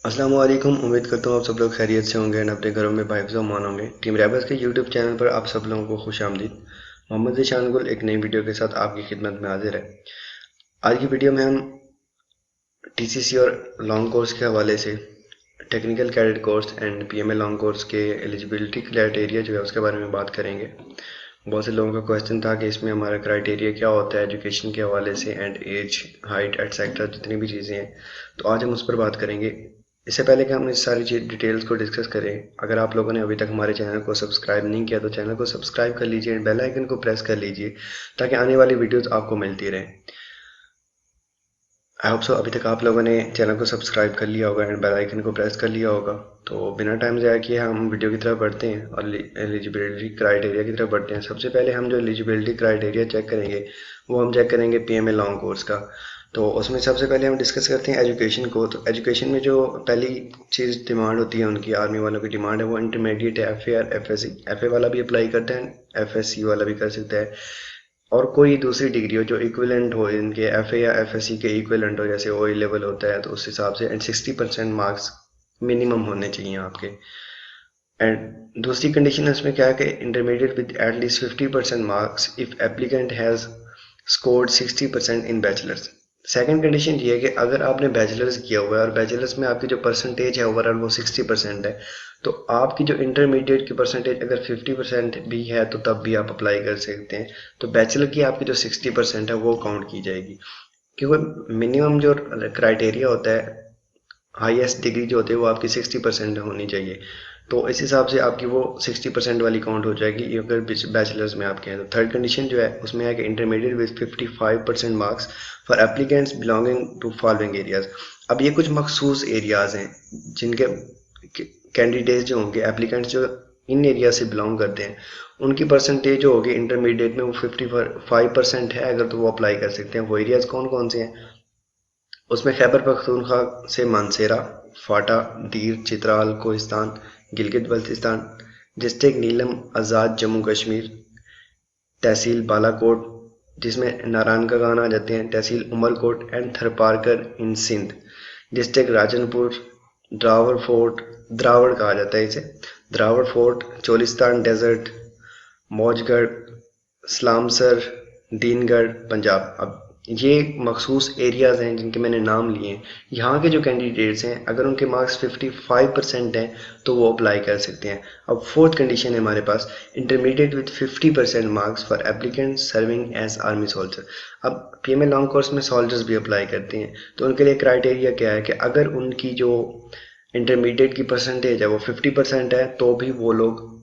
अस्सलाम वालेकुम। उम्मीद करता हूँ आप सब लोग खैरियत से होंगे और अपने घरों में भाइफ्स अमान होंगे। टीम रैबर्स के यूट्यूब चैनल पर आप सब लोगों को खुश आमदीद। मोहम्मद ज़ीशान गुल एक नई वीडियो के साथ आपकी खिदमत में हाजिर है। आज की वीडियो में हम टीसीसी और लॉन्ग कोर्स के हवाले से technical cadet course and PMA long course के एलिजिबिलिटी क्राइटेरिया जो है उसके बारे में बात करेंगे। बहुत से लोगों का क्वेश्चन था कि इसमें हमारा क्राइटेरिया क्या होता है एजुकेशन के हवाले से एंड एज हाइट एटसेट्रा जितनी भी चीज़ें हैं, तो आज हम उस पर बात करेंगे। इससे पहले कि हम इस सारी चीज डिटेल्स को डिस्कस करें, अगर आप लोगों ने अभी तक हमारे चैनल को सब्सक्राइब नहीं किया तो चैनल को सब्सक्राइब कर लीजिए एंड बेल आइकन को प्रेस कर लीजिए ताकि आने वाली वीडियोस आपको मिलती रहे। आई होप सो अभी तक आप लोगों ने चैनल को सब्सक्राइब कर लिया होगा एंड बेल आइकन को प्रेस कर लिया होगा। तो बिना टाइम ज़ाया किए हम वीडियो की तरफ बढ़ते हैं और एलिजिबिलिटी क्राइटेरिया की तरफ बढ़ते हैं। सबसे पहले हम जो एलिजिबिलिटी क्राइटेरिया चेक करेंगे वो हम चेक करेंगे पीएमए लॉन्ग कोर्स का। तो उसमें सबसे पहले हम डिस्कस करते हैं एजुकेशन को। तो एजुकेशन में जो पहली चीज़ डिमांड होती है उनकी आर्मी वालों की डिमांड है वो इंटरमीडिएट है। एफ ए और F S C, F A वाला भी अप्लाई करता है, एफ एस सी वाला भी कर सकता है, और कोई दूसरी डिग्री हो जो इक्विवेलेंट हो इनके एफ ए या एफ एस सी के इक्विवेलेंट हो, जैसे ओ लेवल होता है तो उस हिसाब से, एंड 60% मार्क्स मिनिमम होने चाहिए आपके। एंड दूसरी कंडीशन इसमें क्या है कि intermediate with at least 50% marks if applicant has scored 60% in bachelors. Second condition ये है कि अगर आपने बैचलर्स किया हुआ है और बैचलर्स में आपकी जो परसेंटेज है ओवरऑल वो 60% है, तो आपकी जो इंटरमीडिएट की परसेंटेज अगर 50% भी है तो तब भी आप अप्लाई कर सकते हैं। तो बैचलर की आपकी जो 60% है वो काउंट की जाएगी, क्योंकि मिनिमम जो क्राइटेरिया होता है, हाईएस्ट डिग्री जो होती है वो आपकी 60% होनी चाहिए। तो इस हिसाब से आपकी वो 60% वाली काउंट हो जाएगी अगर बैचलर्स में आपके हैं। तो थर्ड कंडीशन जो है उसमें है कि intermediate with 55% marks for applicants belonging to following areas. अब ये कुछ मखसूस एरियाज हैं जिनके कैंडिडेट्स जो होंगे, एप्लीकेंट्स जो इन एरिया से बिलोंग करते हैं, उनकी परसेंटेज जो होगी इंटरमीडिएट में वो 55% है अगर, तो वो अप्लाई कर सकते हैं। वो एरियाज कौन कौन से हैं उसमें खैबर पख्तूनख्वा से मानसेरा, फाटा, दीर, चित्राल, कोहिस्तान, गिलगित बल्तिस्तान, डिस्ट्रिक्ट नीलम आज़ाद जम्मू कश्मीर, तहसील बालाकोट जिसमें नारायण का गाना आ जाते हैं, तहसील Umarkot and Tharparkar in Sindh, district Rajanpur, Derawar fort, Derawar कहा जाता है इसे, द्रावड़ फोर्ट, चोलिस्तान डेजर्ट, मौजगढ़, इस्लामसर, दीनगढ़, पंजाब। अब ये मखसूस एरियाज़ हैं जिनके मैंने नाम लिए हैं। यहाँ के जो कैंडिडेट्स हैं अगर उनके मार्क्स 55% हैं तो वो अप्लाई कर सकते हैं। अब फोर्थ कंडीशन है हमारे पास, intermediate with 50% marks for applicant serving as army soldier. अब पीएमए लॉन्ग कोर्स में सोल्जर्स भी अप्लाई करते हैं, तो उनके लिए क्राइटेरिया क्या है कि अगर उनकी जो इंटरमीडिएट की परसेंटेज है वो 50% है तो भी वो लोग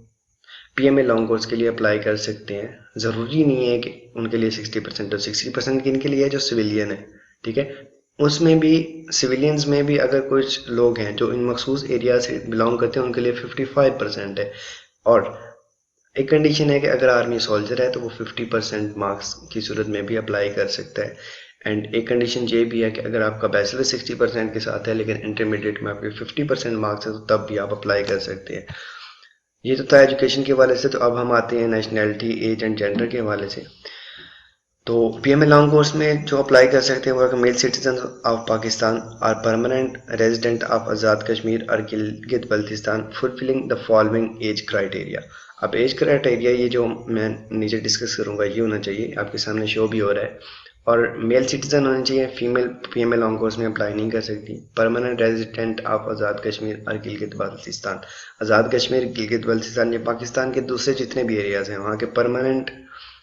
पीएमए लॉन्ग कोर्स के लिए अप्लाई कर सकते हैं। ज़रूरी नहीं है कि उनके लिए 60%, तो 60% किन के लिए है, जो सिविलियन है, ठीक है। उसमें भी सिविलियंस में भी अगर कुछ लोग हैं जो इन मखसूस एरिया से बिलोंग करते हैं उनके लिए 55% है। और एक कंडीशन है कि अगर आर्मी सोल्जर है तो वो 50% मार्क्स की सूरत में भी अप्लाई कर सकता है। एंड एक कंडीशन ये भी है कि अगर आपका बैचलर 60% के साथ है लेकिन इंटरमीडिएट में आपके 50% मार्क्स है तो तब भी आप अप्लाई कर सकते हैं। ये तो था एजुकेशन के हवाले से। तो अब हम आते हैं नेशनैलिटी, एज एंड जेंडर के हवाले से। तो पीएमए लॉन्ग कोर्स में जो अप्लाई कर सकते हैं वो है मेल सिटीजन ऑफ पाकिस्तान और permanent resident of Azad Kashmir और Gilgit Baltistan fulfilling the following age criteria. अब एज क्राइटेरिया ये जो मैं नीचे डिस्कस करूंगा ये होना चाहिए, आपके सामने शो भी हो रहा है। और मेल सिटीजन होने चाहिए, फीमेल पीएमए लॉन्ग कोर्स में अप्लाई नहीं कर सकती। Permanent resident of Azad Kashmir और गिलगित बल्तिस्तान, आज़ाद कश्मीर, गिलगित बल्तिस्तान ये पाकिस्तान के दूसरे जितने भी एरियाज हैं वहाँ के परमानेंट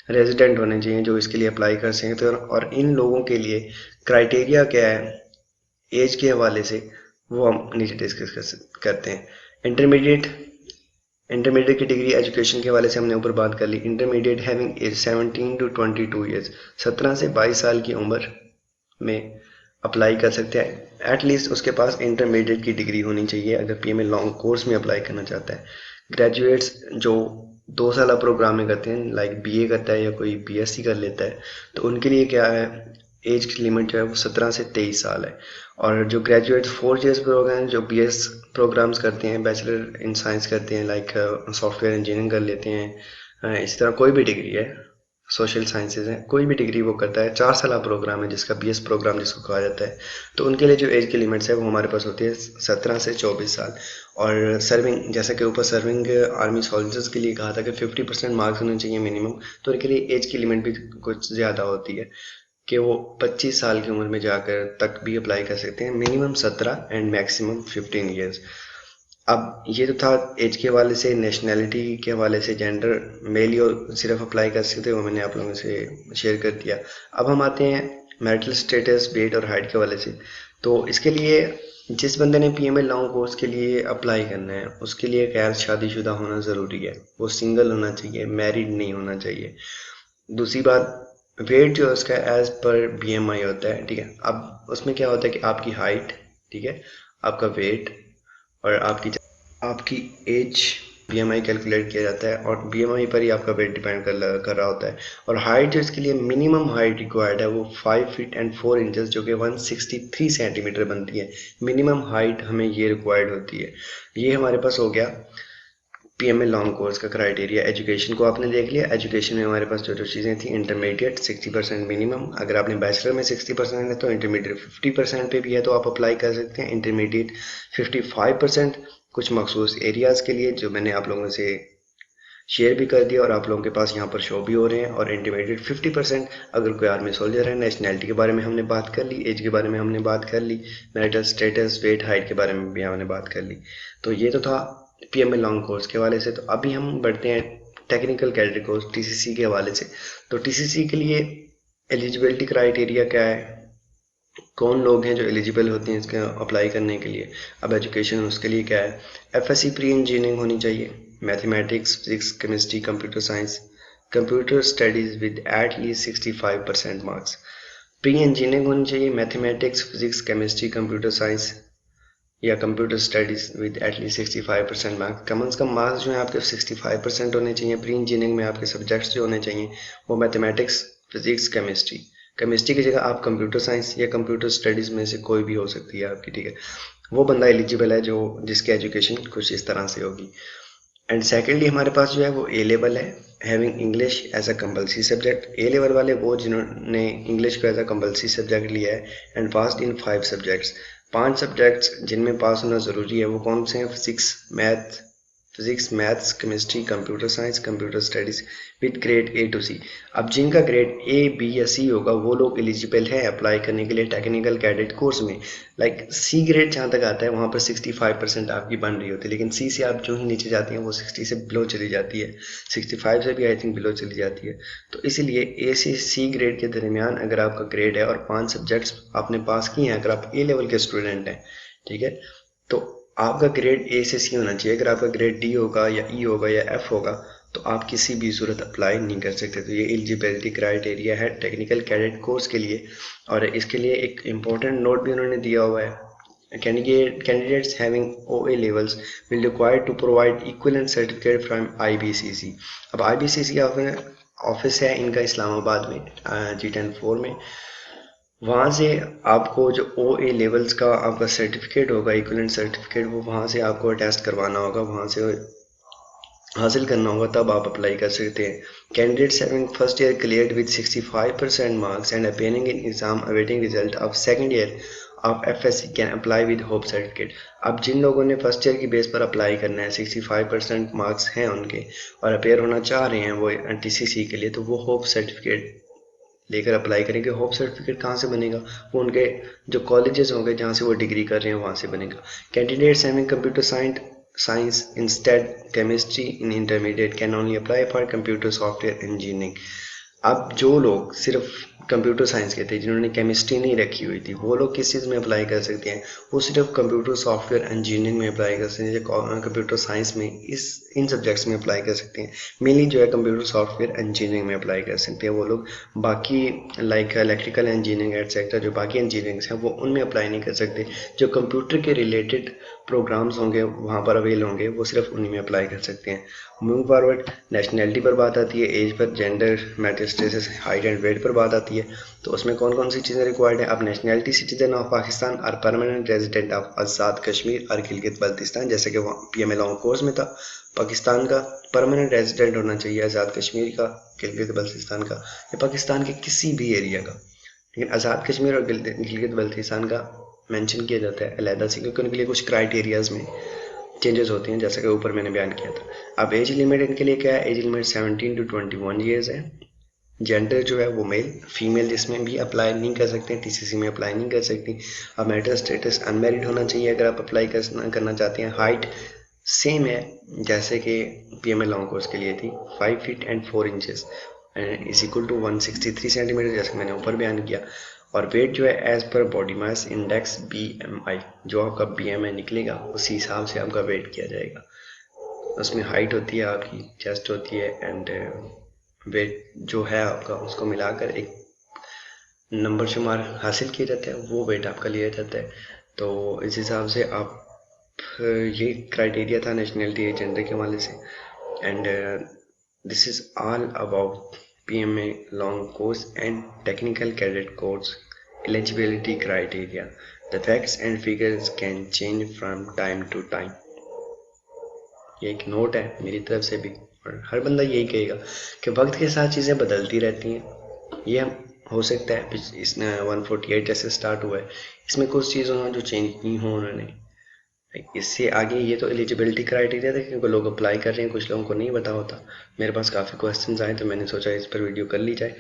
रेजिडेंट होने चाहिए जो इसके लिए अप्लाई कर सकते हैं। और इन लोगों के लिए क्राइटेरिया क्या है एज के हवाले से वो हम नीचे डिस्कस करते हैं। इंटरमीडिएट, इंटरमीडिएट की डिग्री एजुकेशन के हवाले से हमने ऊपर बात कर ली। Intermediate having age 17 to 22 years, 17 से 22 साल की उम्र में अप्लाई कर सकते हैं। एटलीस्ट उसके पास इंटरमीडिएट की डिग्री होनी चाहिए अगर पीएमए लॉन्ग कोर्स में अप्लाई करना चाहता है। ग्रेजुएट्स जो 2 साल प्रोग्राम में करते हैं, लाइक बीए करता है या कोई बीएससी कर लेता है, तो उनके लिए क्या है एज लिमिट जो है वो 17 से 23 साल है। और जो ग्रेजुएट 4 ईयर्स प्रोग्राम जो बीएस प्रोग्राम्स करते हैं, बैचलर इन साइंस करते हैं, लाइक सॉफ्टवेयर इंजीनियरिंग कर लेते हैं, इसी तरह कोई भी डिग्री है सोशल साइंसेज हैं, कोई भी डिग्री वो करता है, 4 साल प्रोग्राम है जिसका बीएस प्रोग्राम जिसको कहा जाता है, तो उनके लिए जो एज की लिमिट्स है वो हमारे पास होती है 17 से 24 साल। और सर्विंग, जैसा कि ऊपर सर्विंग आर्मी सोल्जर्स के लिए कहा था कि 50% मार्क्स होने चाहिए मिनिमम, तो उनके लिए एज की लिमिट भी कुछ ज़्यादा होती है कि वो 25 साल की उम्र में जाकर तक भी अप्लाई कर सकते हैं, मिनिमम 17 एंड मैक्सिमम 15 ईयर्स। अब ये तो था एज के हवाले से। नेशनैलिटी के हवाले से जेंडर मेल ही सिर्फ अप्लाई कर सकते हो, मैंने आप लोगों से शेयर कर दिया। अब हम आते हैं मैरिटल स्टेटस, वेट और हाइट के हवाले से। तो इसके लिए जिस बंदे ने पीएमएल लॉ कोर्स के लिए अप्लाई करना है उसके लिए गैर शादीशुदा होना ज़रूरी है, वो सिंगल होना चाहिए, मैरिड नहीं होना चाहिए। दूसरी बात, वेट जो है उसका एज पर बीएमआई होता है, ठीक है। अब उसमें क्या होता है कि आपकी हाइट, ठीक है, आपका वेट और आपकी एज, बीएमआई कैलकुलेट किया जाता है और बीएमआई पर ही आपका वेट डिपेंड कर रहा होता है। और हाइट जो इसके लिए मिनिमम हाइट रिक्वायर्ड है वो 5 फीट एंड 4 इंचेस जो कि 163 सेंटीमीटर बनती है। मिनिमम हाइट हमें ये रिक्वायर्ड होती है। ये हमारे पास हो गया पीएमएल लॉन्ग कोर्स का क्राइटेरिया। एजुकेशन को आपने देख लिया। एजुकेशन में हमारे पास जो जो चीज़ें थी, इंटरमीडिएट 60% मिनिमम, अगर आपने बैचलर में 60% है तो इंटरमीडिएट 50% पे भी है तो आप अप्लाई कर सकते हैं। इंटरमीडिएट 55% कुछ मखसूस एरियाज़ के लिए जो मैंने आप लोगों से शेयर भी कर दिया और आप लोगों के पास यहाँ पर शो भी हो रहे हैं। और इंटरमीडिएट 50% अगर कोई आर्मी सोल्जर है। नेशनैलिटी के बारे में हमने बात कर ली, एज के बारे में हमने बात कर ली, मैरिटल स्टेटस, वेट, हाइट के बारे में भी हमने बात कर ली। तो ये तो था पीएमएल लॉन्ग कोर्स के हवाले से। तो अभी हम बढ़ते हैं टेक्निकल कैडेट कोर्स टीसीसी के हवाले से। तो टीसीसी के लिए एलिजिबिलिटी क्राइटेरिया क्या है, कौन लोग हैं जो एलिजिबल होते हैं इसका अप्लाई करने के लिए। अब एजुकेशन उसके लिए क्या है, एफएससी प्री इंजीनियरिंग होनी चाहिए, mathematics, physics, chemistry, computer science, computer studies with at least 65% marks. Pre engineering होनी चाहिए, mathematics, physics, chemistry, computer science या computer studies with at least 65% marks. कम से कम मार्क्स जो है आपके 65% होने चाहिए। प्री इंजीनियरिंग में आपके सब्जेक्ट्स जो होने चाहिए वो मैथमेटिक्स, फिजिक्स, केमिस्ट्री। केमिस्ट्री की जगह आप कंप्यूटर साइंस या कंप्यूटर स्टडीज़ में से कोई भी हो सकती है आपकी, ठीक है। वो बंदा एलिजिबल है जो जिसकी एजुकेशन कुछ इस तरह से होगी। एंड सेकेंडली हमारे पास जो है वो ए लेवल है, having English as a compulsory subject. A level वाले वो जिन्होंने इंग्लिश को एज अ कंपल्सरी सब्जेक्ट लिया है and passed in 5 subjects. 5 subjects जिनमें पास होना ज़रूरी है वो कौन से हैं, physics, maths, chemistry, computer science, computer studies with grade A to C. अब जिनका ग्रेड ए, बी या सी होगा वो लोग एलिजिबल हैं अप्लाई करने के लिए टेक्निकल कैडेट कोर्स में। लाइक सी ग्रेड जहाँ तक आता है वहाँ पर 65% आपकी बन रही होती है, लेकिन सी से आप जो ही नीचे जाती हैं वो 60 से बिलो चली जाती है, 65 से भी आई थिंक बिलो चली जाती है। तो इसलिए ए से सी ग्रेड के दरमियान अगर आपका ग्रेड है और 5 सब्जेक्ट्स आपने पास किए हैं, अगर आप ए लेवल के स्टूडेंट हैं, ठीक है, तो आपका ग्रेड ए से सी होना चाहिए। अगर आपका ग्रेड डी होगा या ई होगा या एफ होगा तो आप किसी भी सूरत अप्लाई नहीं कर सकते। तो ये एलिजिबिलिटी क्राइटेरिया है टेक्निकल कैडेट कोर्स के लिए। और इसके लिए एक इम्पोर्टेंट नोट भी उन्होंने दिया हुआ है, candidates having OA levels will required to provide equivalent certificate from IBCC। अब IBCC ऑफिस है इनका इस्लामाबाद में, G10-4 में। वहाँ से आपको जो OA लेवल्स का आपका सर्टिफिकेट होगा, इक्विवेलेंट सर्टिफिकेट, वो वहाँ से आपको अटेस्ट करवाना होगा, वहाँ से हासिल करना होगा, तब आप अप्लाई कर सकते हैं। Candidates having first year cleared with 65% marks and appearing in exam awaiting result of second year of FSc can apply with hope certificate. अब जिन लोगों ने फर्स्ट ईयर की बेस पर अप्लाई करना है, 65% मार्क्स हैं उनके और अपेयर होना चाह रहे हैं वो टीसीसी के लिए, तो वो होप सर्टिफिकेट लेकर अप्लाई करेंगे। होप सर्टिफिकेट कहाँ से बनेगा, वो उनके जो कॉलेजेस होंगे जहाँ से वो डिग्री कर रहे हैं वहाँ से बनेगा। Candidates having computer science instead chemistry in intermediate can only apply for computer software engineering. अब जो लोग सिर्फ कंप्यूटर साइंस के थे, जिन्होंने केमिस्ट्री नहीं रखी हुई थी, वो लोग किस चीज़ में अप्लाई कर सकते हैं, वो सिर्फ कंप्यूटर सॉफ्टवेयर इंजीनियरिंग में अप्लाई कर सकते हैं, कंप्यूटर साइंस में इन सब्जेक्ट्स में अप्लाई कर सकते हैं। मेनली जो है कंप्यूटर सॉफ्टवेयर इंजीनियरिंग में अप्लाई कर सकते हैं वो लोग। बाकी लाइक इलेक्ट्रिकल इंजीनियरिंग एटसेट्रा जो बाकी इंजीनियरिंग्स हैं वो उनमें अप्लाई नहीं कर सकते। जो कंप्यूटर के रिलेटेड प्रोग्राम्स होंगे वहाँ पर अवेल होंगे, वो सिर्फ उन्हीं में अप्लाई कर सकते हैं। मूविंग फॉरवर्ड, नेशनैलिटी पर बात आती है, एज पर, gender, marital status, height and weight पर बात आती है। तो उसमें कौन कौन सी चीज़ें रिक्वायर्ड हैं? आप नेशनैलिटी सिटीजन ऑफ पाकिस्तान और permanent resident of Azad Kashmir और गिलगित बल्तिस्तान, जैसे कि वहाँ PMA लॉन्ग कोर्स में था, पाकिस्तान का परमानेंट रेजिडेंट होना चाहिए, आज़ाद कश्मीर का, गिलगित बल्तिस्तान का, या पाकिस्तान के किसी भी एरिया का। लेकिन आज़ाद कश्मीर और गिलगित बल्तिस्तान का मेंशन किया जाता है अलहदा से, क्योंकि उनके लिए कुछ क्राइटेरियाज में चेंजेस होती हैं, जैसा कि ऊपर मैंने बयान किया था। अब एज लिमिट इनके लिए क्या है? एज लिमिट 17 to 21 ईयर्स है। जेंडर जो है वो मेल, फीमेल जिसमें भी अप्लाई नहीं कर सकते, TCC में अप्लाई नहीं कर सकती। अब मैरिटल स्टेटस अनमैरिड होना चाहिए अगर आप अप्लाई करना चाहते हैं। हाइट सेम है जैसे कि PMA लॉन्ग कोर्स के लिए थी, 5 feet and 4 inches is equal to 163 centimetre, जैसे मैंने ऊपर बयान किया। और वेट जो है एज पर बॉडी मास इंडेक्स BMI, जो आपका BMI निकलेगा उसी हिसाब से आपका वेट किया जाएगा। उसमें हाइट होती है आपकी, चेस्ट होती है, एंड वेट जो है आपका उसको मिलाकर एक नंबर शुमार हासिल किया जाता है, वो वेट आपका लिया जाता है। तो इस हिसाब से आप ये क्राइटेरिया था नेशनलिटी जेंडर के हवाले से। And this is all about PMA long course and technical cadet course eligibility criteria. The facts and figures can change from time to time. ये एक नोट है मेरी तरफ से भी, और हर बंदा यही कहेगा कि वक्त के साथ चीज़ें बदलती रहती हैं। ये हो सकता है इसने 148 जैसे स्टार्ट हुआ है, इसमें कुछ चीज़ें हों जो चेंज नहीं हो उन्होंने। इससे आगे ये तो एलिजिबिलिटी क्राइटेरिया था, क्योंकि लोग अप्लाई कर रहे हैं, कुछ लोगों को नहीं पता होता। मेरे पास काफ़ी क्वेश्चंस आए तो मैंने सोचा इस पर वीडियो कर ली जाए।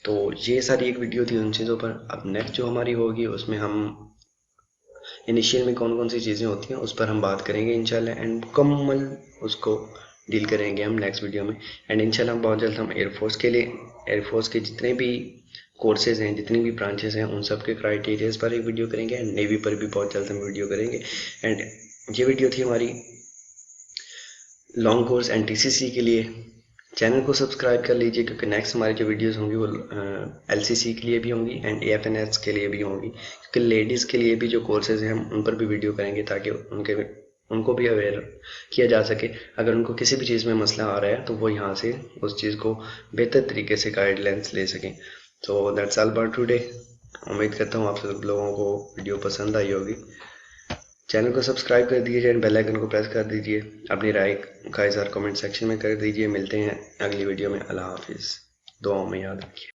तो ये सारी एक वीडियो थी उन चीज़ों पर। अब नेक्स्ट जो हमारी होगी उसमें हम इनिशियल में कौन कौन सी चीज़ें होती हैं उस पर हम बात करेंगे इंशाल्लाह, एंड मुकम्मल उसको डील करेंगे हम नेक्स्ट वीडियो में। एंड इंशाल्लाह बहुत जल्द हम एयरफोर्स के लिए, एयरफोर्स के जितने भी कोर्सेज हैं, जितनी भी ब्रांचेस हैं, उन सब के क्राइटेरियाज पर एक वीडियो करेंगे, एंड नेवी पर भी बहुत जल्द हम वीडियो करेंगे। एंड ये वीडियो थी हमारी लॉन्ग कोर्स एंड TCC के लिए। चैनल को सब्सक्राइब कर लीजिए, क्योंकि नेक्स्ट हमारी जो वीडियोस होंगी वो LCC के लिए भी होंगी एंड AFNS के लिए भी होंगी, क्योंकि लेडीज़ के लिए भी जो कोर्सेज हैं हम उन पर भी वीडियो करेंगे, ताकि उनको भी अवेयर किया जा सके। अगर उनको किसी भी चीज़ में मसला आ रहा है तो वो यहाँ से उस चीज़ को बेहतर तरीके से गाइडलाइंस ले सकें। तो दैट्स ऑल अबाउट टुडे। उम्मीद करता हूँ आप सब लोगों को वीडियो पसंद आई होगी। चैनल को सब्सक्राइब कर दीजिए एंड बेल आइकन को प्रेस कर दीजिए। अपनी राय का इज़हार कमेंट सेक्शन में कर दीजिए। मिलते हैं अगली वीडियो में। अल्लाह हाफिज़। दुआओं में याद रखिए।